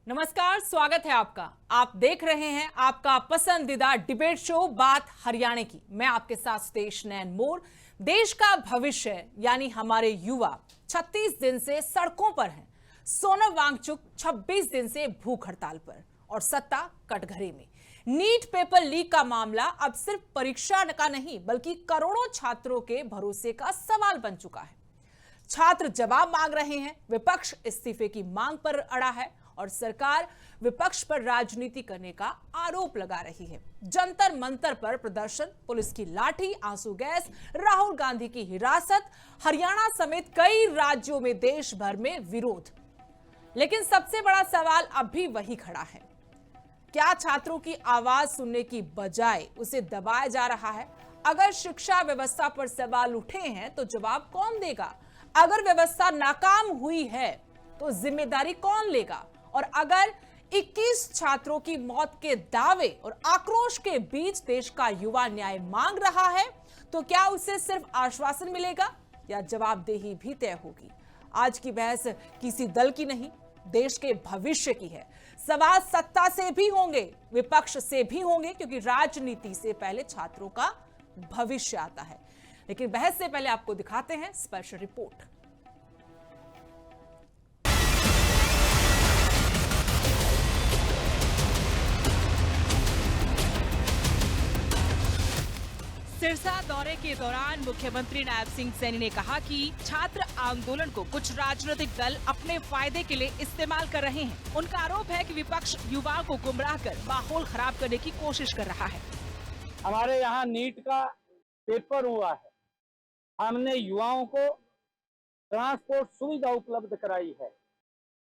नमस्कार, स्वागत है आपका। आप देख रहे हैं आपका पसंदीदा डिबेट शो बात हरियाणा की। मैं आपके साथ सुदेश नैन मोर। देश का भविष्य यानी हमारे युवा 36 दिन से सड़कों पर हैं। सोनम वांगचुक 26 दिन से भूख हड़ताल पर और सत्ता कटघरे में। नीट पेपर लीक का मामला अब सिर्फ परीक्षा का नहीं बल्कि करोड़ों छात्रों के भरोसे का सवाल बन चुका है। छात्र जवाब मांग रहे हैं, विपक्ष इस्तीफे की मांग पर अड़ा है और सरकार विपक्ष पर राजनीति करने का आरोप लगा रही है। जंतर मंतर पर प्रदर्शन, पुलिस की लाठी, आंसू गैस, राहुल गांधी की हिरासत, हरियाणा समेत कई राज्यों में देश भर में विरोध। लेकिन सबसे बड़ा सवाल अब भी वही खड़ा है। क्या छात्रों की आवाज सुनने की बजाय उसे दबाया जा रहा है? अगर शिक्षा व्यवस्था पर सवाल उठे हैं तो जवाब कौन देगा? अगर व्यवस्था नाकाम हुई है तो जिम्मेदारी कौन लेगा? और अगर 21 छात्रों की मौत के दावे और आक्रोश के बीच देश का युवा न्याय मांग रहा है तो क्या उसे सिर्फ आश्वासन मिलेगा या जवाबदेही भी तय होगी? आज की बहस किसी दल की नहीं, देश के भविष्य की है। सवाल सत्ता से भी होंगे, विपक्ष से भी होंगे, क्योंकि राजनीति से पहले छात्रों का भविष्य आता है। लेकिन बहस से पहले आपको दिखाते हैं स्पेशल रिपोर्ट। सिरसा दौरे के दौरान मुख्यमंत्री नायब सिंह सैनी ने कहा कि छात्र आंदोलन को कुछ राजनीतिक दल अपने फायदे के लिए इस्तेमाल कर रहे हैं। उनका आरोप है कि विपक्ष युवाओं को गुमराह कर माहौल खराब करने की कोशिश कर रहा है। हमारे यहाँ नीट का पेपर हुआ है, हमने युवाओं को ट्रांसपोर्ट सुविधा उपलब्ध कराई है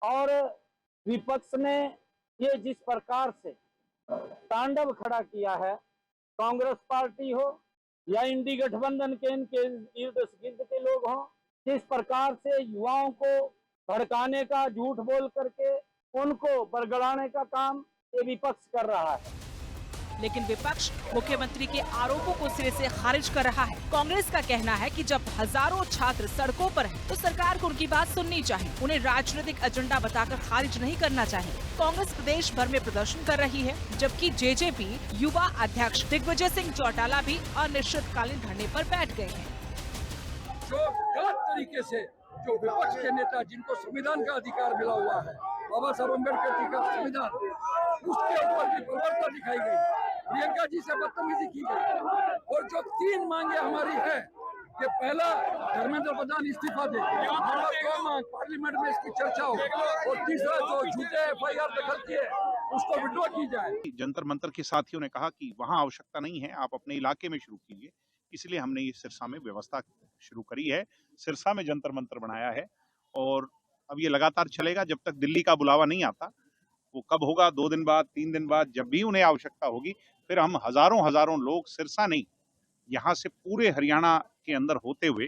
और विपक्ष ने ये जिस प्रकार से तांडव खड़ा किया है, कांग्रेस पार्टी हो या इंडी गठबंधन के इनके इर्द गिर्द के लोग हों, जिस प्रकार से युवाओं को भड़काने का, झूठ बोल करके उनको बरगड़ाने का काम ये विपक्ष कर रहा है। लेकिन विपक्ष मुख्यमंत्री के आरोपों को सिरे से खारिज कर रहा है। कांग्रेस का कहना है कि जब हजारों छात्र सड़कों पर हैं, तो सरकार को उनकी बात सुननी चाहिए, उन्हें राजनीतिक एजेंडा बताकर खारिज नहीं करना चाहिए। कांग्रेस प्रदेश भर में प्रदर्शन कर रही है, जबकि जेजेपी युवा अध्यक्ष दिग्विजय सिंह चौटाला भी अनिश्चितकालीन धरने पर बैठ गए हैं। जो गलत तरीके से जो विपक्ष के नेता, जिनको संविधान का अधिकार मिला हुआ है, बाबा साहब अम्बेडकर जी का संविधान, उसके ऊपर भी बर्बरता दिखाई गई, प्रियंका जी से बदतमीजी की गई। और जो 3 मांगे हमारी है कि पहला धर्मेंद्र प्रधान इस्तीफा दे, नंबर 2 मांग पार्लियामेंट में इसकी चर्चा हो, और तीसरा जो झूठे FIR दखल किए उसको विड्रॉ की जाए। जंतर मंतर के साथियों ने कहा कि वहां आवश्यकता नहीं है, आप अपने इलाके में शुरू कीजिए, इसलिए हमने ये सिरसा में व्यवस्था शुरू करी है। सिरसा में जंतर मंतर बनाया है और अब ये लगातार चलेगा जब तक दिल्ली का बुलावा नहीं आता। वो कब होगा, 2 दिन बाद, 3 दिन बाद, जब भी उन्हें आवश्यकता होगी, फिर हम हजारों लोग सिरसा नहीं, यहाँ से पूरे हरियाणा के अंदर होते हुए,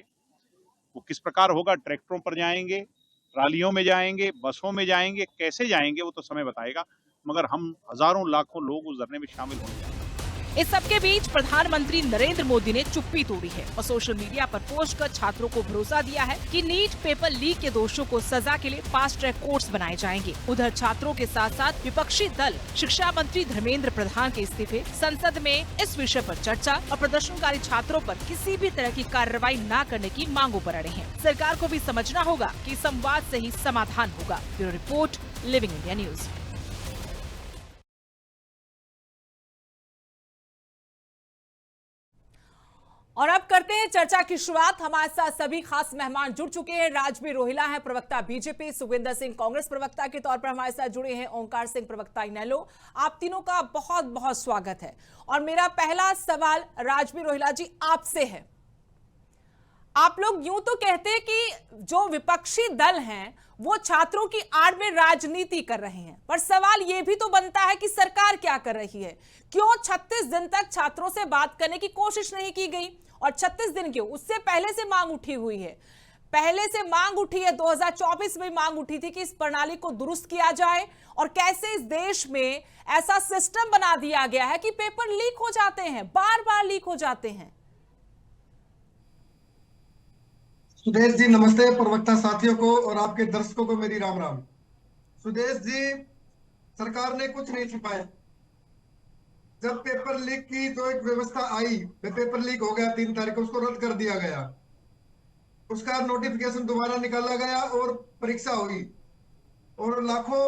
वो किस प्रकार होगा, ट्रैक्टरों पर जाएंगे, ट्रालियों में जाएंगे, बसों में जाएंगे, कैसे जाएंगे वो तो समय बताएगा, मगर हम हजारों लाखों लोग उस धरने में शामिल होंगे। इस सबके बीच प्रधानमंत्री नरेंद्र मोदी ने चुप्पी तोड़ी है और सोशल मीडिया पर पोस्ट कर छात्रों को भरोसा दिया है कि नीट पेपर लीक के दोषियों को सजा के लिए फास्ट ट्रैक कोर्ट्स बनाए जाएंगे। उधर छात्रों के साथ साथ विपक्षी दल शिक्षा मंत्री धर्मेंद्र प्रधान के इस्तीफे, संसद में इस विषय पर चर्चा और प्रदर्शनकारी छात्रों पर किसी भी तरह की कार्रवाई न करने की मांगों पर अड़े हैं। सरकार को भी समझना होगा कि संवाद से ही समाधान होगा। Bureau report, living India news. और अब करते हैं चर्चा की शुरुआत। हमारे साथ सभी खास मेहमान जुड़ चुके हैं। राजबीर रोहिला हैं प्रवक्ता बीजेपी, सुखविंदर सिंह कांग्रेस प्रवक्ता के तौर पर हमारे साथ जुड़े हैं, ओंकार सिंह प्रवक्ता इनेलो। आप तीनों का बहुत बहुत स्वागत है। और मेरा पहला सवाल राजबीर रोहिला जी आपसे है। आप लोग यूं तो कहते हैं कि जो विपक्षी दल हैं वो छात्रों की आड़ में राजनीति कर रहे हैं, पर सवाल यह भी तो बनता है कि सरकार क्या कर रही है? क्यों 36 दिन तक छात्रों से बात करने की कोशिश नहीं की गई? और 36 दिन क्यों? उससे पहले से मांग उठी हुई है, पहले से मांग उठी है, 2024 में मांग उठी थी कि इस प्रणाली को दुरुस्त किया जाए। और कैसे इस देश में ऐसा सिस्टम बना दिया गया है कि पेपर लीक हो जाते हैं, बार बार लीक हो जाते हैं। सुदेश जी नमस्ते, प्रवक्ता साथियों को और आपके दर्शकों को मेरी राम राम। सुदेश जी, सरकार ने कुछ नहीं छिपाया। जब पेपर लीक की जो एक व्यवस्था आई, पेपर लीक हो गया 3 तारीख को, उसको रद्द कर दिया गया, उसका नोटिफिकेशन दोबारा निकाला गया और परीक्षा हुई और लाखों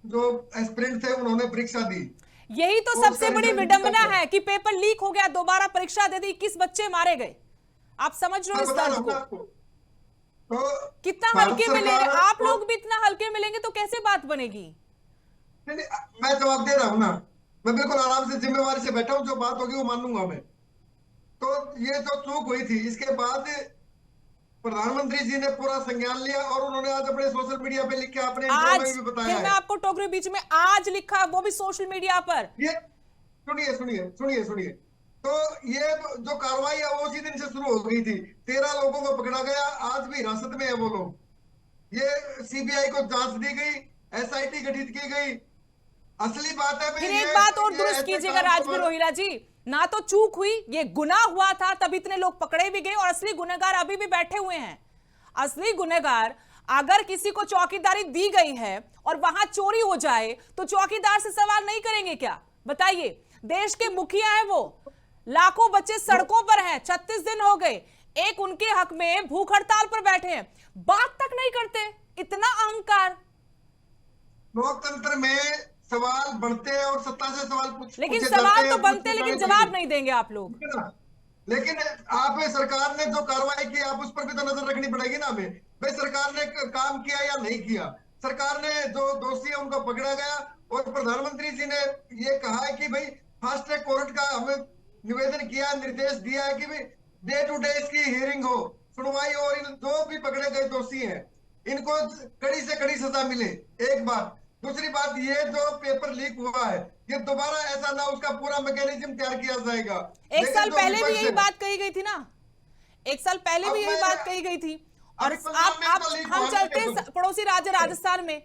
जो एस्पिरेंट थे उन्होंने परीक्षा दी। यही तो और सबसे सारी बड़ी जल्दी विडंबना तक है कि पेपर लीक हो गया, दोबारा परीक्षा दे दी, 21 बच्चे मारे गए। आप समझ रहे हो इस बता रहा दर्द हूं को? ना आपको। तो कितना भारत हल्के में ले सरकार रहे, आप को- लोग भी इतना हल्के मिलेंगे तो कैसे बात बनेगी? नहीं, नहीं, मैं जवाब दे रहा हूं ना, मैं बिल्कुल आराम से जिम्मेवारी से बैठा हूं, जो बात होगी वो मानूंगा मैं। तो ये जो चूक हुई थी, इसके बाद प्रधानमंत्री जी ने पूरा संज्ञान लिया और उन्होंने आज अपने सोशल मीडिया पे लिख के अपने इंटरव्यू आज में भी बताया फिर मैं है। आपको टोक रही हूं बीच में, आज लिखा वो भी सोशल मीडिया पर। ये सुनिए सुनिए सुनिए सुनिए, तो ये जो कार्रवाई है वो उसी दिन से शुरू हो गई थी। 13 लोगों को पकड़ा गया, आज भी हिरासत में है वो लोग। ये सीबीआई को जांच दी गई, एसआईटी गठित की गई। असली बात है भाई, फिर एक बात और दुरुस्त कीजिएगा राजवीर रोहिला जी, ना तो चूक हुई, ये गुनाह हुआ था, तब इतने लोग पकड़े भी गए और असली गुनहगार अभी भी बैठे हुए हैं। असली गुनहगार, अगर किसी को चौकीदारी दी गई है और वहां चोरी हो जाए तो चौकीदार से सवाल नहीं करेंगे क्या? बताइए, देश के मुखिया है वो, लाखों बच्चे सड़कों पर हैं, 36 दिन हो गए, एक उनके हक में भूख हड़ताल पर बैठे हैं, बात तक नहीं करते। इतना अहंकार। लोकतंत्र में सवाल बनते हैं और सत्ता से सवाल लेकिन पूछे सवाल जाते तो हैं, बनते हैं, पूछे लेकिन जाने जवाब चाहिए। नहीं देंगे आप लोग। लेकिन आप सरकार ने जो कार्रवाई की, आप उस पर भी तो नजर रखनी पड़ेगी ना हमें। भाई सरकार ने काम किया या नहीं किया। सरकार ने जो दोषी है उनको पकड़ा गया और प्रधानमंत्री जी ने ये कहा है कि भाई फास्ट ट्रैक कोर्ट का हमें निवेदन किया, निर्देश दिया है कि भाई डे टू डे इसकी हियरिंग हो, सुनवाई हो, इन जो भी पकड़े गए दोषी हैं इनको कड़ी से कड़ी सजा मिले। एक बात। दूसरी बात, ये जो पेपर लीक हुआ है, ये दोबारा ऐसा ना, उसका पूरा मैकेनिज्म तैयार किया जाएगा। एक लेकिन साल जो पहले भी विपक्ष यही है, बात कही गई थी ना, एक साल पहले अब भी यही मैं- बात कही गई थी। और अभी पंजाब में आप तो लीक हम हुआ चलते है, हैं पड़ोसी राज्य राजस्थान में,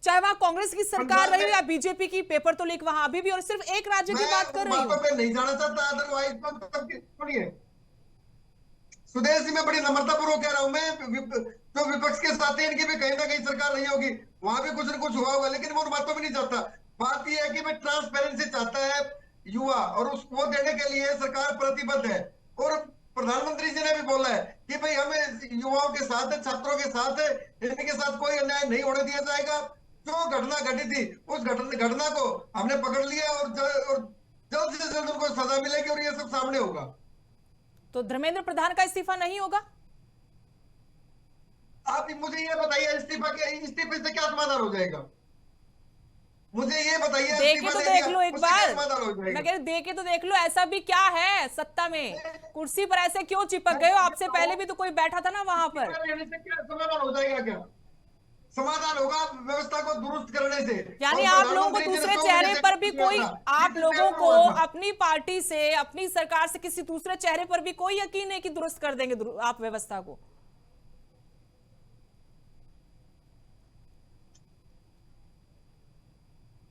चाहे वहां कांग्रेस की सरकार पंजाब रही हो में- या बीजेपी की, पेपर तो लीक वहां अभी भी, और सिर्फ एक राज्य की बात कर मैं रही बातों हूँ। पे नहीं जाना चाहता, अदरवाइज सुनिए, सुदेश जी, मैं बड़ी नम्रता पूर्वक कह रहा हूं, मैं जो विपक्ष के साथ है इनकी भी कहीं ना कहीं सरकार नहीं होगी, वहां भी कुछ ना कुछ हुआ होगा, लेकिन वो उन बातों में नहीं जाता। बात यह है कि मैं ट्रांसपेरेंसी चाहता है युवा, और उसको देने के लिए सरकार प्रतिबद्ध है। और प्रधानमंत्री जी ने भी बोला है कि भाई हमें युवाओं के साथ है, छात्रों के साथ है, इनके साथ कोई अन्याय नहीं होने दिया जाएगा। जो घटना घटी थी उस घटना को हमने पकड़ लिया और जल्द से जल्द उनको सजा मिलेगी और ये सब सामने होगा। तो धर्मेंद्र प्रधान का इस्तीफा नहीं होगा? आप मुझे ये बताइए, इस्तीफे से क्या समाधान हो जाएगा? मुझे ये बताइए, देखे इस्तीफा तो दे देख दिया, लो एक उससे क्या बार, समाधान हो मैं जाएगा? कह रही देखे तो देख लो, ऐसा भी क्या है सत्ता में, कुर्सी पर ऐसे क्यों चिपक गए हो? आपसे पहले भी तो कोई बैठा था ना वहां पर। इस्तीफा देने से क्या समाधान हो जाएगा? क्या समाधान होगा? व्यवस्था को दुरुस्त करने से। यानी और आप लोगों को प्रधानमंत्री जी ने दूसरे 2 चेहरे महीने से पर भी किया कोई, था। आप ये लोगों किसने को हुआ था? अपनी पार्टी से, अपनी सरकार से किसी दूसरे चेहरे पर भी कोई यकीन है कि दुरुस्त कर देंगे आप व्यवस्था को?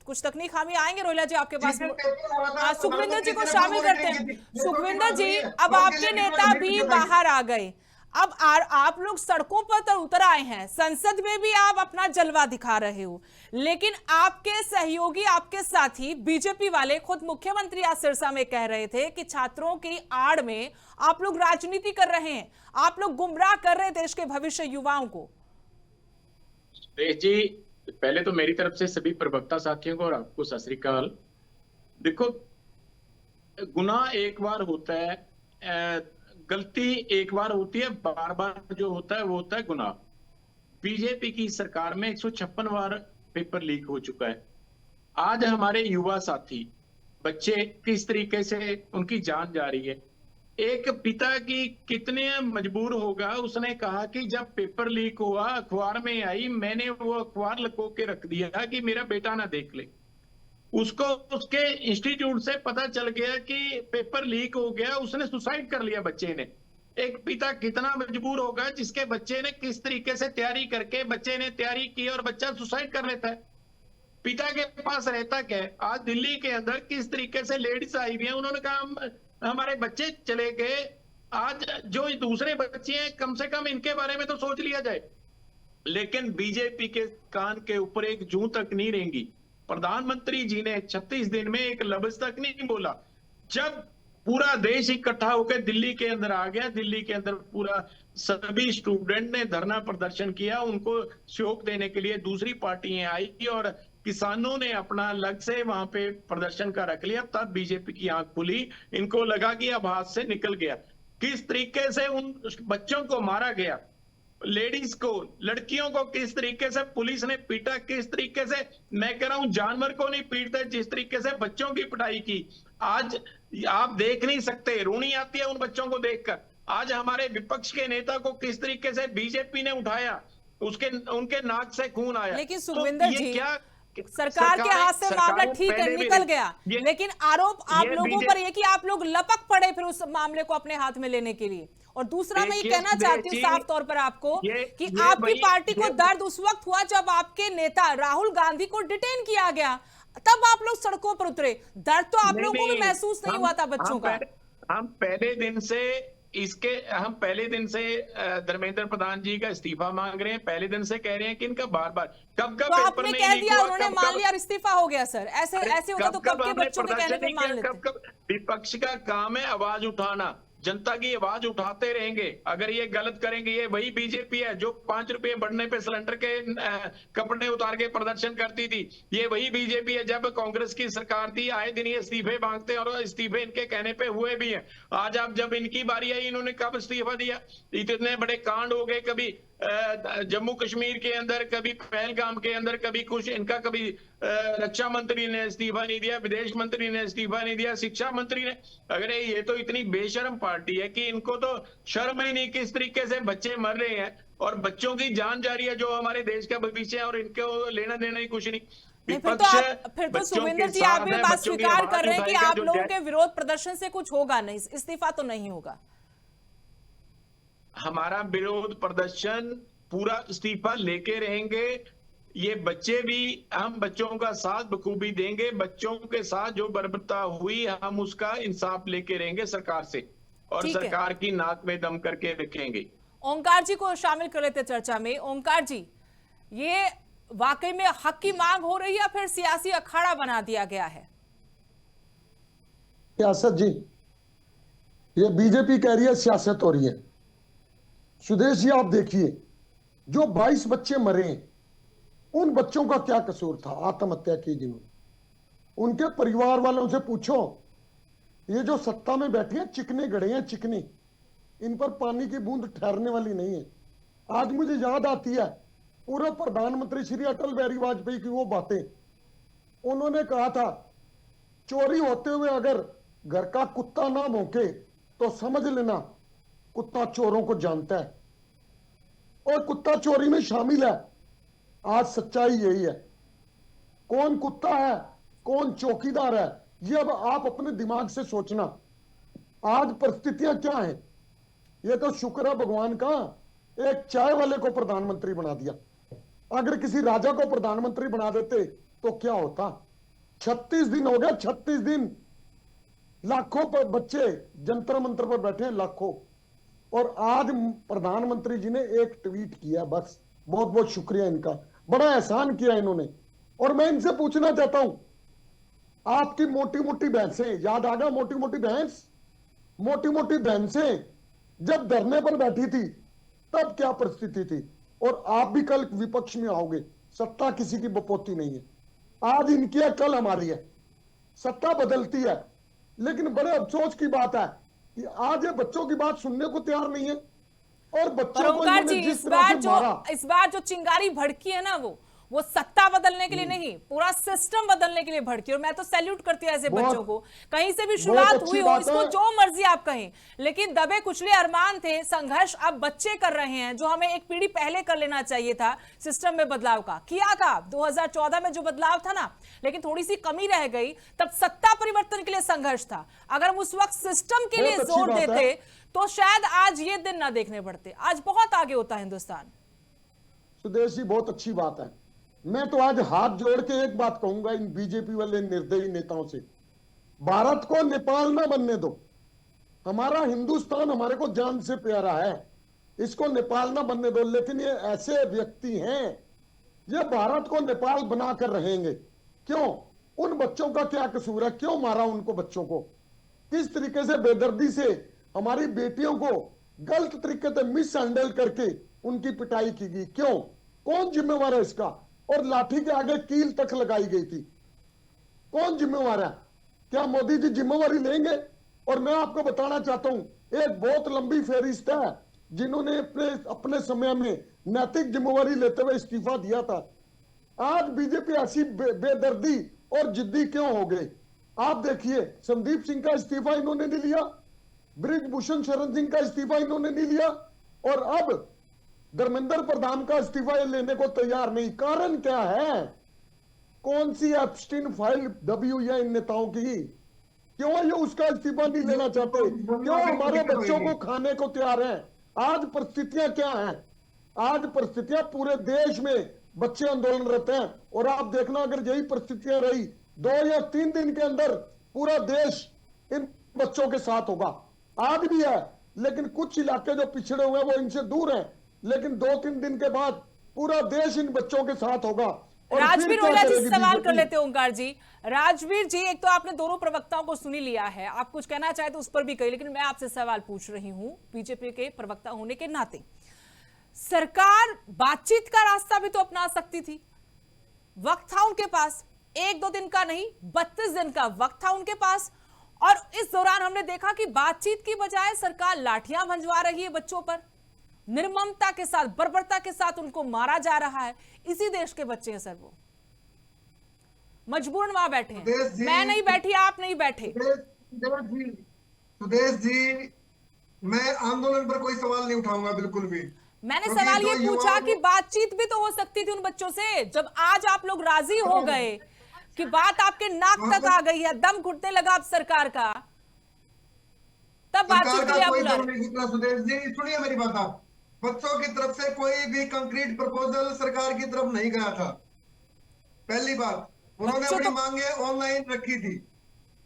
कुछ तकनीक खामी आएंगे रोहिला जी आपके पास। जिस दिन पेपर हुआ था, सुखविंदर जी को प्रधानमंत्री शामिल ने करते मॉनिटरिंग हैं। की थी। ये सुखविंदर छोटी जी, बात नहीं है। अब और आपके के लिए नेता कितना भी मीटिंग बाहर आ गए, अब आप लोग सड़कों पर तो उतर आए हैं, संसद में भी आप अपना जलवा दिखा रहे हो, लेकिन आपके सहयोगी, आपके साथी बीजेपी वाले, खुद मुख्यमंत्री आज सिरसा में कह रहे थे कि छात्रों की आड़ में आप लोग राजनीति कर रहे हैं, आप लोग गुमराह कर रहे हैं देश के भविष्य युवाओं को। सुरेश जी, पहले तो मेरी तरफ से सभी प्रवक्ता साथियों को और आपको सत श्री अकाल। देखो, गुनाह एक बार होता है, गलती एक बार होती है, बार बार जो होता है वो होता है गुनाह। बीजेपी की सरकार में 156 बार पेपर लीक हो चुका है। आज हमारे युवा साथी बच्चे किस तरीके से उनकी जान जा रही है। एक पिता की कितने मजबूर होगा, उसने कहा कि जब पेपर लीक हुआ अखबार में आई, मैंने वो अखबार लको के रख दिया कि मेरा बेटा ना देख ले। उसको उसके इंस्टीट्यूट से पता चल गया कि पेपर लीक हो गया, उसने सुसाइड कर लिया बच्चे ने। एक पिता कितना मजबूर होगा जिसके बच्चे ने किस तरीके से तैयारी करके, बच्चे ने तैयारी की और बच्चा सुसाइड कर लेता है। पिता के पास रहता क्या है? आज दिल्ली के अंदर किस तरीके से लेडीज आई हुई है, उन्होंने कहा हमारे बच्चे चले गए, आज जो दूसरे बच्चे हैं कम से कम इनके बारे में तो सोच लिया जाए। लेकिन बीजेपी के कान के ऊपर एक जूं तक नहीं रहेंगी। प्रधानमंत्री जी ने 36 दिन में एक लफ्ज तक नहीं बोला। जब पूरा देश इकट्ठा होकर दिल्ली के अंदर आ गया, दिल्ली के अंदर पूरा सभी स्टूडेंट ने धरना प्रदर्शन किया, उनको शोक देने के लिए दूसरी पार्टियां आई और किसानों ने अपना अलग से वहां पे प्रदर्शन का रख लिया। तब बीजेपी की आंख खुली, इनको लगा कि अब हाथ से निकल गया। किस तरीके से उन बच्चों को मारा गया, लेडीज को, लड़कियों को किस तरीके से पुलिस ने पीटा, किस तरीके से, मैं कह रहा हूं जानवर को नहीं पीटते जिस तरीके से बच्चों की पिटाई की, आज आप देख नहीं सकते, रोनी आती है उन बच्चों को देखकर। आज हमारे विपक्ष के नेता को किस तरीके से बीजेपी ने उठाया, उनके नाक से खून आया। लेकिन सुखविंदर जी, क्या सरकार के हाथ से मामला ठीक है, निकल गया, लेकिन आरोप आप लोगों पर ये कि आप लोग लपक पड़े फिर उस मामले को अपने हाथ में लेने के लिए। और दूसरा मैं ये कहना चाहती हूँ साफ तौर पर आपको कि आपकी पार्टी को दर्द उस वक्त हुआ जब आपके नेता राहुल गांधी को डिटेन किया गया, तब आप लोग सड़कों पर उतरे। दर्द तो आप लोगों को भी महसूस नहीं हुआ था बच्चों का? हम पहले दिन से धर्मेंद्र प्रधान जी का इस्तीफा मांग रहे हैं, पहले दिन से कह रहे हैं कि इनका बार बार कब तो आपने कह दिया, उन्होंने मान लिया, इस्तीफा हो गया। सर ऐसे होगा तो कब के बच्चों के कहने पे मान लेते? विपक्ष का काम है आवाज उठाना, जनता की आवाज उठाते रहेंगे। अगर ये गलत करेंगे, ये वही बीजेपी है जो 5 रुपए बढ़ने पे सिलेंडर के कपड़े उतार के प्रदर्शन करती थी। ये वही बीजेपी है जब कांग्रेस की सरकार थी, आए दिन ये इस्तीफे मांगते हैं और इस्तीफे इनके कहने पे हुए भी हैं। आज आप जब इनकी बारी आई, इन्होंने कब इस्तीफा दिया? इतने बड़े कांड हो गए, कभी जम्मू कश्मीर के अंदर, कभी पहलगाम के अंदर, कभी कुछ, इनका कभी रक्षा मंत्री ने इस्तीफा नहीं दिया, विदेश मंत्री ने इस्तीफा नहीं दिया, शिक्षा मंत्री ने। अगर ये तो इतनी बेशर्म पार्टी है कि इनको तो शर्म ही नहीं, किस तरीके से बच्चे मर रहे हैं और बच्चों की जान जा रही है जो हमारे देश का भविष्य है, और इनको लेना देना ही कुछ नहीं। फिर तो सुखविंदर जी आप भी बात स्वीकार कर रहे हैं कि आप लोगों के विरोध प्रदर्शन से कुछ होगा नहीं, इस्तीफा तो नहीं होगा। हमारा विरोध प्रदर्शन पूरा इस्तीफा लेके रहेंगे। ये बच्चे भी, हम बच्चों का साथ बखूबी देंगे, बच्चों के साथ जो बर्बरता हुई हम उसका इंसाफ लेके रहेंगे सरकार से, और सरकार की नाक में दम करके रखेंगे। ओंकार जी को शामिल कर लेते चर्चा में। ओंकार जी, ये वाकई में हक की मांग हो रही है या फिर सियासी अखाड़ा बना दिया गया है? सियासत जी, ये बीजेपी कह रही है सियासत हो रही है। सुदेश जी आप देखिए, जो 22 बच्चे मरे, उन बच्चों का क्या कसूर था आत्महत्या की जिन्होंने? उनके परिवार वालों से पूछो। ये जो सत्ता में बैठे हैं चिकने गड़े हैं, चिकने, इन पर पानी की बूंद ठहरने वाली नहीं है। आज मुझे याद आती है पूर्व प्रधानमंत्री श्री अटल बिहारी वाजपेयी की वो बातें। उन्होंने कहा था, चोरी होते हुए अगर घर का कुत्ता ना भौंके तो समझ लेना कुत्ता चोरों को जानता है, और कुत्ता चोरी में शामिल है। आज सच्चाई यही है। कौन कुत्ता है, कौन चौकीदार है, ये अब आप अपने दिमाग से सोचना। आज परिस्थितियां क्या हैं? ये तो शुक्र है भगवान का, एक चाय वाले को प्रधानमंत्री बना दिया। अगर किसी राजा को प्रधानमंत्री बना देते तो क्या होता? 36 दिन हो गया, 36 दिन। लाखों बच्चे जंतर मंतर पर बैठे हैं, लाखों। और आज प्रधानमंत्री जी ने एक ट्वीट किया, बस। बहुत बहुत शुक्रिया इनका, बड़ा एहसान किया इन्होंने। और मैं इनसे पूछना चाहता हूं, आपकी मोटी मोटी भैंसें, याद आ गया मोटी मोटी भैंस, मोटी मोटी भैंसें जब धरने पर बैठी थी तब क्या परिस्थिति थी? और आप भी कल विपक्ष में आओगे। सत्ता किसी की बपोती नहीं है। आज इनकी है, कल हमारी है। सत्ता बदलती है, लेकिन बड़े अफसोस की बात है कि आज ये बच्चों की बात सुनने को तैयार नहीं है। और बच्चों को इस बार जो चिंगारी भड़की है ना, वो सत्ता बदलने के लिए नहीं, पूरा सिस्टम बदलने के लिए भड़की। और मैं तो सैल्यूट करती हूँ ऐसे बच्चों को। कहीं से भी शुरुआत हुई हो, इसको जो मर्जी आप कहें, लेकिन दबे कुचले अरमान थे, संघर्ष अब बच्चे कर रहे हैं, जो हमें एक पीढ़ी पहले कर लेना चाहिए था। सिस्टम में बदलाव का किया था 2014 में जो बदलाव था ना, लेकिन थोड़ी सी कमी रह गई। तब सत्ता परिवर्तन के लिए संघर्ष था। अगर हम उस वक्त सिस्टम के लिए जोर देते तो शायद आज ये दिन ना देखने पड़ते। आज बहुत आगे होता है हिंदुस्तान। सुदेश जी, बहुत अच्छी बात है। मैं तो आज हाथ जोड़ के एक बात कहूंगा इन बीजेपी वाले निर्दयी नेताओं से, भारत को नेपाल ना बनने दो। हमारा हिंदुस्तान हमारे को जान से प्यारा है, इसको नेपाल ना बनने दो। लेकिन ये ऐसे व्यक्ति हैं, ये भारत को नेपाल बनाकर रहेंगे। क्यों? उन बच्चों का क्या कसूर है? क्यों मारा उनको बच्चों को? किस तरीके से बेदर्दी से हमारी बेटियों को गलत तरीके से मिस हैंडल करके उनकी पिटाई की गई? क्यों? कौन जिम्मेवार है इसका? और लाठी के आगे कील तक लगाई गई थी। कौन जिम्मेवार है? क्या मोदी जी जिम्मेवारी लेंगे? और मैं आपको बताना चाहता हूं, एक बहुत लंबी फेरिस्त है जिन्होंने अपने समय में नैतिक जिम्मेवारी लेते हुए इस्तीफा दिया था। आज बीजेपी ऐसी बेदर्दी और जिद्दी क्यों हो गई? आप देखिए, संदीप सिंह का इस्तीफा इन्होंने नहीं लिया, ब्रिजभूषण शरण सिंह का इस्तीफा इन्होंने नहीं लिया, और अब धर्मेंद्र प्रधान का इस्तीफा लेने को तैयार नहीं। कारण क्या है? कौन सी एप्स्टीन फाइल दबी हुई है इन नेताओं की? क्यों ये उसका इस्तीफा नहीं लेना चाहते? क्यों हमारे बच्चों को खाने को तैयार हैं? आज परिस्थितियां क्या हैं? आज परिस्थितियां पूरे देश में बच्चे आंदोलनरत हैं, और आप देखना अगर यही परिस्थितियां रही 2 या 3 दिन के अंदर पूरा देश इन बच्चों के साथ होगा। आज भी है, लेकिन कुछ इलाके जो पिछड़े हुए हैं वो इनसे दूर हैं, लेकिन 2-3 दिन के बाद पूरा देश इन बच्चों के साथ होगा। और राजवीर फिर क्या ओला जी करेगी सवाल कर बीजेपी? लेते हैं ओंकार जी। राजवीर जी, एक तो आपने दोनों प्रवक्ताओं को सुनी लिया है, आप कुछ कहना चाहे तो उस पर भी कही, लेकिन मैं आपसे सवाल पूछ रही हूं बीजेपी के प्रवक्ता होने के नाते। सरकार बातचीत का रास्ता भी तो अपना सकती थी। वक्त था उनके पास, 1-2 दिन का नहीं 32 दिन का वक्त था उनके पास, और इस दौरान हमने देखा कि बातचीत की बजाय सरकार लाठियां भंजवा रही है बच्चों पर, निर्ममता के साथ, बर्बरता के साथ उनको मारा जा रहा है। इसी देश के बच्चे हैं सर, वो मजबूरन वहां बैठे हैं। मैं नहीं बैठी, आप नहीं बैठे। सुदेश जी, मैं आंदोलन पर कोई सवाल नहीं उठाऊंगा बिल्कुल भी। मैंने क्योंकि सवाल ये जो पूछा युवाओं कि को- बातचीत भी तो हो सकती थी उन बच्चों से। जब आज आप लोग राजी हो गए कि बात आपके नाक तक आ गई है, दम घुटने लगा अब सरकार का, तब बातचीत सरकार के लिए का आप कोई बुला दम रहे। नहीं घुटना। सुदेश जी सुनिए मेरी बात, आप बच्चों की तरफ से कोई भी कंक्रीट प्रपोजल सरकार की तरफ नहीं गया था। पहली बात, उन्होंने बच्चों अपनी तो- मांगे ऑनलाइन रखी थी।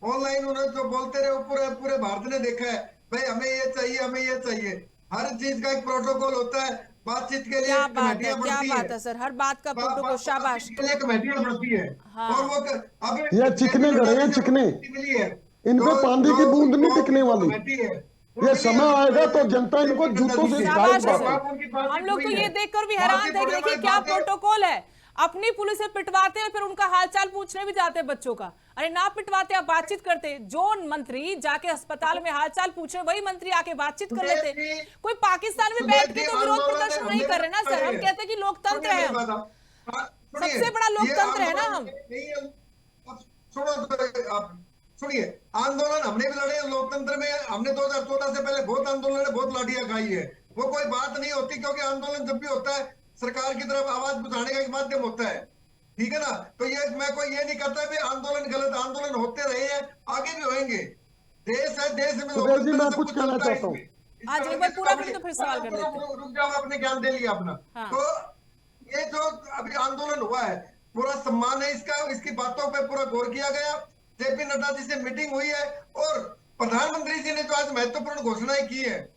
ऑनलाइन उन्होंने जो बोलते रहे वो पूरे पूरे भारत ने देखा है, भाई हमें ये चाहिए, हमें ये चाहिए। हर चीज का एक प्रोटोकॉल होता है, बातचीत के लिए क्या बात है, कमेटियां क्या बनती बात है सर, हर बात का प्रोटोकॉल, शाबाश। बातचीत के लिए कमेटियां बनती है। हाँ। और वो अब ये चिकने घड़े हैं, चिकने। मिली है, इन पे पानी की बूंद नहीं टिकने वाली। कमेटी है, ये समय आएगा तो जनता इनको जूतों से शाबाश है सिखाएगी। सर। हम लोग तो ये देखकर भी हैरान थे कि देखिए क्या प्रोटोकॉल है। अपनी पुलिस से पिटवाते हैं, फिर उनका हालचाल पूछने भी जाते हैं बच्चों का। अरे ना पिटवाते, आप बातचीत करते। जो मंत्री जाके अस्पताल में हालचाल पूछे, वही मंत्री आके बातचीत कर लेते। कोई पाकिस्तान में बैठ के तो विरोध प्रदर्शन नहीं कर रहे ना सर। हम कहते हैं कि लोकतंत्र है, सबसे बड़ा लोकतंत्र है ना हम। सुनिए, आंदोलन हमने भी लड़े लोकतंत्र में। हमने 2014 से पहले बहुत आंदोलन, बहुत लाठियां खाई है। वो कोई बात नहीं होती, क्योंकि आंदोलन जब भी होता है सरकार की तरफ आवाज बुझाने का एक माध्यम होता है, ठीक है ना। तो ये मैं कोई ये नहीं करता भी आंदोलन गलत, आंदोलन होते रहे हैं, आगे भी होंगे। देश है, देश में सुदेश जी, मैं कुछ कहना चाहता हूँ। आज एक बार पूरा करें तो फिर सवाल कर लेते हैं। रुक जाओ, आपने ज्ञान दे लिया अपना। हाँ। तो ये जो अभी आंदोलन हुआ है, पूरा सम्मान है इसका, इसकी बातों पे पूरा गौर किया गया। जेपी नड्डा जी से मीटिंग हुई है, और प्रधानमंत्री जी ने जो आज महत्वपूर्ण घोषणाएं की है,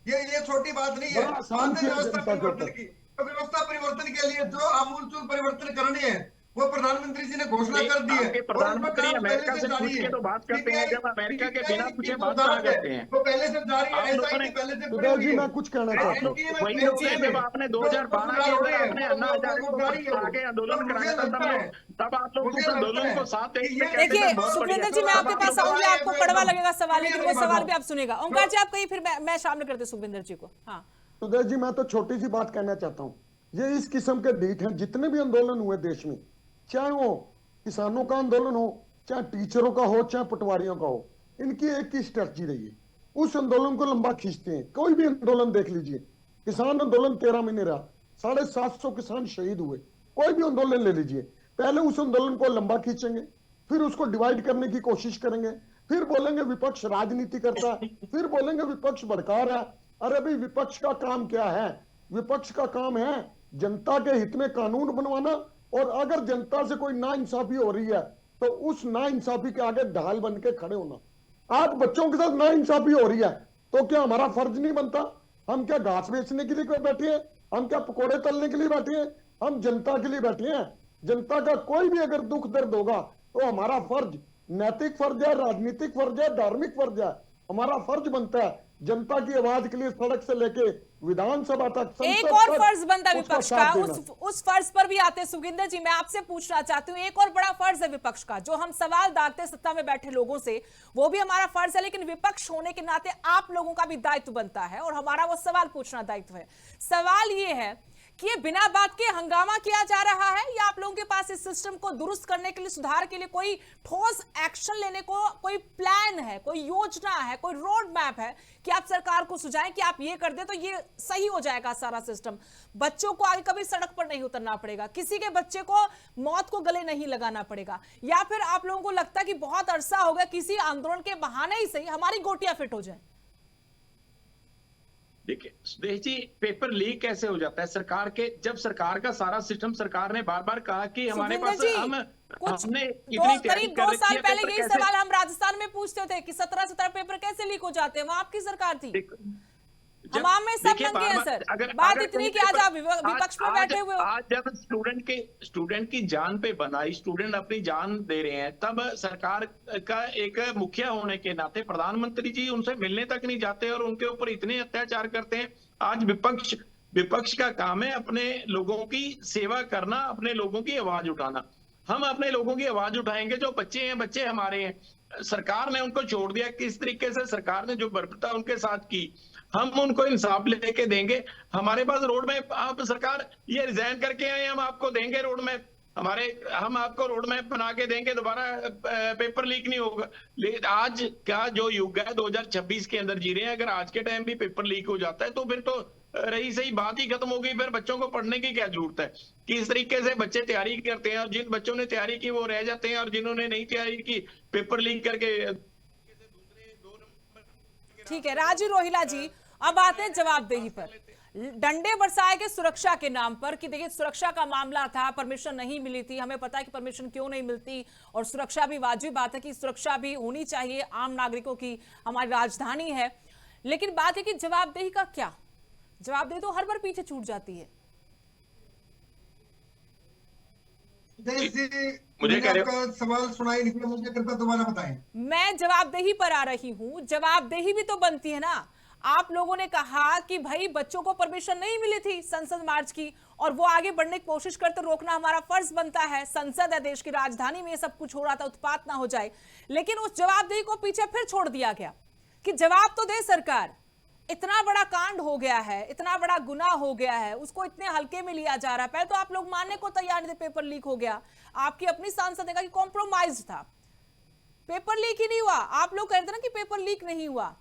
ये छोटी बात नहीं है। बड़ा आसान किया व्यवस्था जनता के परिवर्तन ऊपर। की, तो व्यवस्था परिवर्तन के लिए जो आमूलचूल परिवर्तन करने हैं, वो प्रधानमंत्री जी ने घोषणा कर दी है। आपके प्रधानमंत्री अमेरिका से पूछ के तो बात करते हैं, जब अमेरिका के बिना पूछे बात कहाँ करते हैं। वो पहले से जारी है, आप ऐसा लोगों ही ने- पहले से सुदेश जी, मैं कुछ कहना चाहता हूँ। वही लोग हैं, जब आपने 2012 के अंदर आपने अन्ना हजारे को आगे आंदोलन कराया था, तब आप लोग उस आंदोलन को साथ देखिए सुखविंदर जी, मैं आपके पास आऊंगी, आपको कड़वा लगेगा सवाल, लेकिन वो सवाल भी आप सुनेगा। ओंकार जी आप कहिए, फिर मैं शामिल करते सुखविंदर जी को। हाँ सुदेश जी, मैं तो छोटी सी बात कहना चाहता हूँ। ये इस किस्म के ढीठ हैं, जितने भी आंदोलन हुए देश में, चाहे वो किसानों का आंदोलन हो, चाहे टीचरों का हो, चाहे पटवारियों का हो, इनकी एक ही स्ट्रेटजी रही है, उस आंदोलन को लंबा खींचते हैं। कोई भी आंदोलन देख लीजिए, किसान आंदोलन 13 महीने रहा, 750 किसान शहीद हुए। कोई भी आंदोलन ले लीजिए, पहले उस आंदोलन को लंबा खींचेंगे, फिर उसको डिवाइड करने की कोशिश करेंगे, फिर बोलेंगे विपक्ष राजनीति करता है, फिर बोलेंगे विपक्ष भड़का रहा है। अरे भाई, विपक्ष का काम क्या है? विपक्ष का काम है जनता के हित में कानून बनवाना, और अगर जनता से कोई नाइंसाफी हो रही है तो उस नाइंसाफी के आगे ढाल बन के खड़े होना। आज बच्चों के साथ नाइंसाफी हो रही है, तो क्या हमारा फर्ज नहीं बनता? हम क्या घास बेचने के लिए बैठे हैं? हम क्या पकोड़े तलने के लिए बैठे हैं? हम जनता के लिए बैठे हैं। जनता का कोई भी अगर दुख दर्द होगा तो हमारा फर्ज, नैतिक फर्ज है, राजनीतिक फर्ज है, धार्मिक फर्ज है, हमारा फर्ज बनता है जनता की आवाज के लिए सड़क से लेके विधानसभा तक, एक संसद और तक फर्ज बनता है उसका विपक्ष का, साथ देना। उस फर्ज पर भी आते हैं। सुखविंदर जी, मैं आपसे पूछना चाहती हूँ, एक और बड़ा फर्ज है विपक्ष का, जो हम सवाल दागते सत्ता में बैठे लोगों से, वो भी हमारा फर्ज है, लेकिन विपक्ष होने के नाते आप लोगों का भी दायित्व बनता है और हमारा वो सवाल पूछना दायित्व है। सवाल ये है कि ये बिना बात के हंगामा किया जा रहा है, या आप लोगों के पास इस सिस्टम को दुरुस्त करने के लिए, सुधार के लिए कोई ठोस एक्शन लेने को कोई प्लान है, कोई योजना है, कोई रोड मैप है कि आप सरकार को सुझाएं कि आप ये कर दे तो ये सही हो जाएगा सारा सिस्टम। बच्चों को आगे कभी सड़क पर नहीं उतरना पड़ेगा, किसी के बच्चे को मौत को गले नहीं लगाना पड़ेगा, या फिर आप लोगों को लगता है कि बहुत अरसा हो गया, किसी आंदोलन के बहाने ही सही हमारी गोटियां फिट हो जाए? देखिए सुदेश जी, पेपर लीक कैसे हो जाता है? सरकार के, जब सरकार का सारा सिस्टम, सरकार ने बार बार कहा कि हमारे पास हमने इतनी तैयारी करीब कर 2 रखी साल है, पहले पेपर यही कैसे- सवाल हम राजस्थान में पूछते थे कि 17 पेपर कैसे लीक हो जाते हैं, वहां आपकी सरकार थी। जब- हमाम में सब देखिए, नंगे हैं बार-बार सर। बात इतनी कहीं कि आज आप पेपर- विपक्ष में बैठे हुए हो। आज जब स्टूडेंट की जान पे बनाई, स्टूडेंट अपनी जान दे रहे हैं, तब सरकार का एक मुखिया होने के नाते प्रधानमंत्री जी उनसे मिलने तक नहीं जाते और उनके ऊपर इतने अत्याचार करते हैं। आज विपक्ष का काम है अपने लोगों की सेवा करना, अपने लोगों की आवाज उठाना। हम अपने लोगों की आवाज उठाएंगे, जो बच्चे हैं, बच्चे हमारे हैं। सरकार ने उनको छोड़ दिया, किस तरीके से सरकार ने जो बर्बरता उनके साथ की, हम उनको इंसाफ लेके देंगे। हमारे पास रोड मैप, आप सरकार ये रिजाइन करके आए, हम आपको देंगे रोड मैप, हम आपको रोड मैप बना के देंगे, दोबारा पेपर लीक नहीं होगा। लेकिन आज का जो युग है 2026 के अंदर जी रहे हैं, अगर आज के टाइम भी पेपर लीक हो जाता है तो फिर तो रही सही बात ही खत्म हो गई। फिर बच्चों को पढ़ने की क्या जरूरत है? किस तरीके से बच्चे तैयारी करते हैं, और जिन बच्चों ने तैयारी की वो रह जाते हैं, और जिन्होंने नहीं तैयारी की पेपर लीक करके। ठीक है राजू रोहिला जी, अब आते हैं जवाबदेही पर। डंडे बरसाए के सुरक्षा के नाम पर कि देखिए सुरक्षा का मामला था, परमिशन नहीं मिली थी, हमें पता है कि परमिशन क्यों नहीं मिलती, और सुरक्षा भी वाजिब बात है कि सुरक्षा भी होनी चाहिए, आम नागरिकों की हमारी राजधानी है। लेकिन बात है कि जवाबदेही का क्या? जवाबदेही तो हर बार पीछे छूट जाती है। मुझे कह रहे आपका सवाल सुनाई नहीं, मुझे कृपया दोबारा बताएं। मैं जवाबदेही पर आ रही हूं। जवाबदेही भी तो बनती है ना। आप लोगों ने कहा कि भाई बच्चों को परमिशन नहीं मिली थी संसद मार्च की, और वो आगे बढ़ने की कोशिश करते, रोकना हमारा फर्ज बनता है। संसद है, देश की राजधानी में ये सब कुछ हो रहा था, उत्पात ना हो जाए। लेकिन उस जवाबदेही को पीछे फिर छोड़ दिया गया कि जवाब तो दे सरकार, इतना बड़ा कांड हो गया है, इतना बड़ा गुनाह हो गया है, उसको इतने हल्के में लिया जा रहा है। पहले तो आप लोग मानने को तैयार नहीं थे पेपर लीक हो गया, आपकी अपनी सांसद ने कहा कि कॉम्प्रोमाइज था, पेपर लीक ही नहीं हुआ। आप लोग कहते ना कि पेपर लीक नहीं हुआ।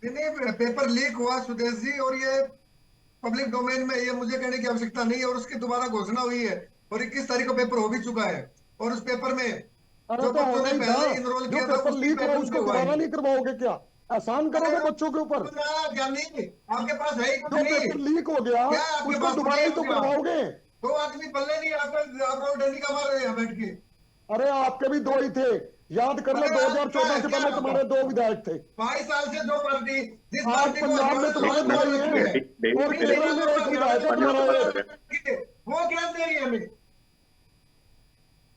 नहीं, पेपर लीक हुआ सुदेश जी, और ये पब्लिक डोमेन में, ये मुझे कहने की आवश्यकता नहीं है। और उसकी दोबारा घोषणा हुई है, और 21 तारीख को पेपर हो भी चुका है, और उस पेपर में अरे जो तो बच्चों ने होना ही पहले था, इनरोल जो किया था पेपर उसकी लीक हुआ पेपर उसको हुआ दोबारा है। नहीं करवाओगे क्या? एहसान करोगे बच्चों के ऊपर? ज्ञानी, आपके पास है ही कुछ जो नहीं। पेपर लीक हो गया क्या आपके उसको पास दोबारा ही तो नहीं है? करवाओगे। दो आदमी पल्ले नहीं, आप लोग डंडी का मार रहे हैं बैठ के। अरे आपके भी दो ही थे, याद कर लो। 2014 से पहले तुम्हारे 2 विधायक थे। 22 साल से जो पार्टी, जिस आज पार्टी को पंजाब में तुम्हारे दो ही हैं, और केरल में एक विधायक है तुम्हारा एक। वो क्या दे रही है हमें?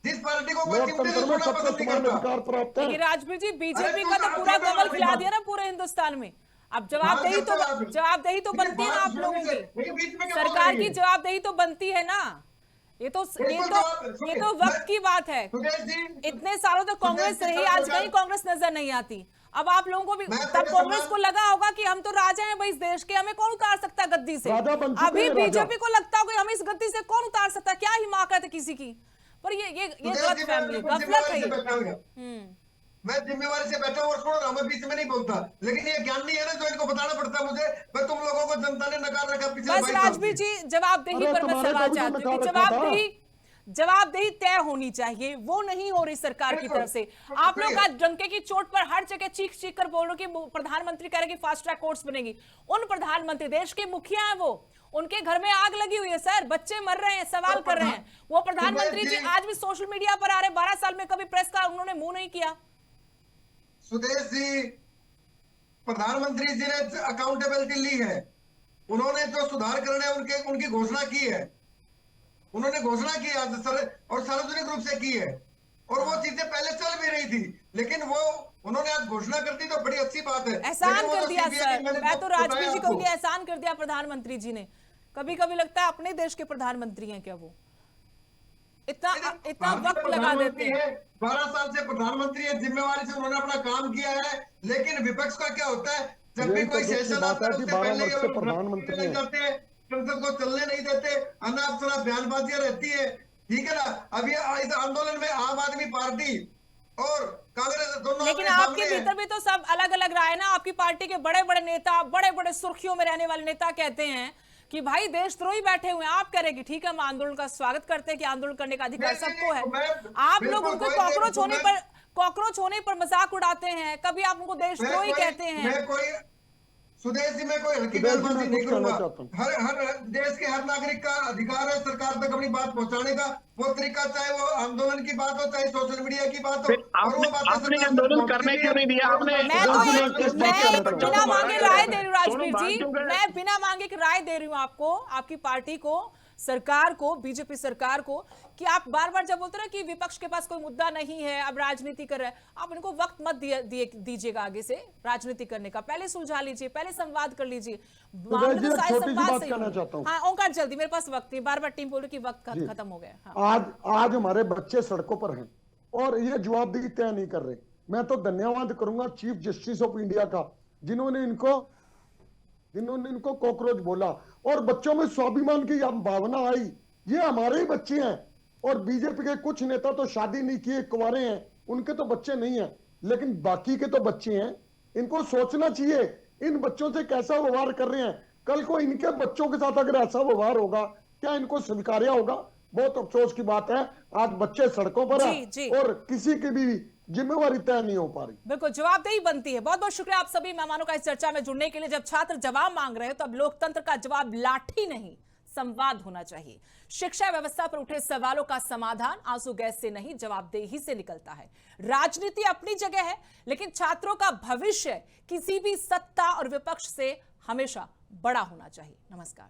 जिस पार्टी को कोई चिमटे से लोकतंत्र में छोड़ना सबको पसंद नहीं समान करता। अधिकार प्राप्त है। लेकिन राजवीर जी, बीजेपी अरे का तो तो पूरा आप कमल क्या खिला बात दिया ना पूरे हिंदुस्तान में। अब जवाबदेही तो बनती है ना आप लोगों की, सरकार की जवाबदेही तो बनती है ना। ये तो वक्त की बात है। इतने सालों तक कांग्रेस रही, आज कहीं कांग्रेस नजर नहीं आती। अब आप लोगों को भी, तब कांग्रेस को लगा होगा कि हम तो राजा हैं भाई इस देश के, हमें कौन उतार सकता है गद्दी से। अभी बीजेपी को लगता होगा हमें इस गद्दी से कौन उतार सकता है, क्या हिमाकत है किसी की। पर ये गलत फहमी, गफलत है। मैं जिम्मेवारी से बैठा हूँ और सुन रहा हूँ, मैं बीच में नहीं बोलता। लेकिन ये ज्ञान नहीं है ना जो इनको बताना पड़ता है मुझे। मैं तुम लोगों को जनता ने नकार रखा पिछले 22 साल से। बस राजवीर जी, जवाबदेही पर मैं सवाल चाहती हूँ कि जवाबदेही तय होनी चाहिए, वो नहीं हो रही सरकार की तरफ से। आप लोग आज डंके की चोट पर हर जगह चीख चीख कर बोल रहे कि प्रधानमंत्री कह रहे कि फास्ट ट्रैक कोर्ट्स बनेगी। उन प्रधानमंत्री, देश के मुखिया हैं वो, उनके घर में आग लगी हुई है सर, बच्चे मर रहे हैं, सवाल कर रहे हैं। वो प्रधानमंत्री जी आज भी सोशल मीडिया पर आ रहे, 12 साल में कभी प्रेस का उन्होंने मुंह नहीं किया। सुदेश जी, प्रधानमंत्री जी ने अकाउंटेबिलिटी ली है, उन्होंने जो सुधार करने उनकी घोषणा की है, उन्होंने घोषणा की आज सर और सार्वजनिक रूप से की है, और वो चीजें पहले चल भी रही थी, लेकिन वो उन्होंने आज घोषणा कर दी तो बड़ी अच्छी बात है। एहसान लेकिन वो कर जो दिया CBI की सर, मैंने मैं तो बताया राजवीर जी आपको, कहूंगी एहसान कर दिया प्रधानमंत्री जी ने। कभी कभी लगता है अपने देश के प्रधानमंत्री हैं क्या वो, इतना वक्त लगा देते हैं। 12 साल से प्रधानमंत्री है, जिम्मेवारी से उन्होंने अपना काम किया है, लेकिन विपक्ष का क्या होता है, जब भी यही तो कोई दुख की सेशन बात आता है है कि उससे 12 पहले वर्ष ही से वो प्रधानमंत्री लग हैं। जाते हैं, संसद को चलने नहीं देते, अनाप शनाप बयानबाजियां रहती है, ठीक है ना। अब ये इस आंदोलन में आम आदमी पार्टी और कांग्रेस दोनों लेकिन अपने आपके सामने है। भीतर भी तो सब अलग अलग राय ना। आपकी पार्टी के बड़े बड़े नेता, बड़े बड़े सुर्खियों में रहने वाले नेता कहते हैं कि भाई देशद्रोही बैठे हुए हैं। आप कह रहे हैं कि ठीक है, हम आंदोलन का स्वागत करते हैं कि आंदोलन करने का अधिकार नहीं, सबको है। मैं- आप लोग बिल्कुल उनको कोई कॉकरोच होने पर मजाक उड़ाते हैं, कभी आप उनको देशद्रोही कहते हैं। मैं कोई सुदेश जी में कोई हल्की सुदेश जी, बयानबाजी मैं नहीं कुछ कहना करूंगा। चाहता हूं। हर देश के हर नागरिक का अधिकार है सरकार तक अपनी बात पहुंचाने का। वो तरीका चाहे वो आंदोलन की बात हो, चाहे सोशल मीडिया की बात हो, फिर और वो बातें आपने सरकार तक आंदोलन पहुंचती करने भी क्यों है। नहीं दिया? आपने मैं तो सुदेश जी, एक मैं बात करना चाहता बिना हूं। मांगे राय दे रही हूँ राजवीर भाग जी, क्यों गए? मैं बिना मांगे की राय दे रही हूँ आपको, आपकी पार्टी को, सरकार को, बीजेपी सरकार को, कि आप बार बार जब बोलते ना कि विपक्ष के पास कोई मुद्दा नहीं है, अब राजनीति कर रहे हैं, आप इनको वक्त मत दीजिएगा आगे से राजनीति करने का। पहले सुलझा लीजिए, पहले संवाद कर लीजिए। सुदेश जी, एक सारे छोटी सी संवाद बात से ही कहना होंगे। चाहता हूं। हाँ ओंकार, जल्दी, मेरे पास वक्त नहीं, बार बार टीम बोल रही कि वक्त खत्म हो गया। हाँ। आज हमारे बच्चे सड़कों पर हैं और ये जवाबदेही तय नहीं कर रहे। मैं तो धन्यवाद करूंगा चीफ जस्टिस ऑफ इंडिया का, जिन्होंने इनको कॉकरोच बोला और बच्चों में स्वाभिमान की भावना आई। ये हमारे ही बच्चे हैं, और बीजेपी के कुछ नेता तो शादी नहीं किए, कुंवारे हैं, उनके तो बच्चे नहीं हैं, लेकिन बाकी के तो बच्चे हैं। इनको सोचना चाहिए इन बच्चों से कैसा व्यवहार कर रहे हैं। कल को इनके बच्चों के साथ अगर ऐसा व्यवहार होगा, क्या इनको स्वीकार्य होगा? बहुत अफसोस की बात है, आज बच्चे सड़कों पर हैं और किसी की भी जिम्मेवारी तय नहीं हो पा रही। बिल्कुल, जवाबदेही बनती है। बहुत बहुत शुक्रिया आप सभी मेहमानों का इस चर्चा में जुड़ने के लिए। जब छात्र जवाब मांग रहे हो तो अब लोकतंत्र का जवाब लाठी नहीं, संवाद होना चाहिए। शिक्षा व्यवस्था पर उठे सवालों का समाधान आंसू गैस से नहीं, जवाबदेही से निकलता है। राजनीति अपनी जगह है, लेकिन छात्रों का भविष्य किसी भी सत्ता और विपक्ष से हमेशा बड़ा होना चाहिए। नमस्कार।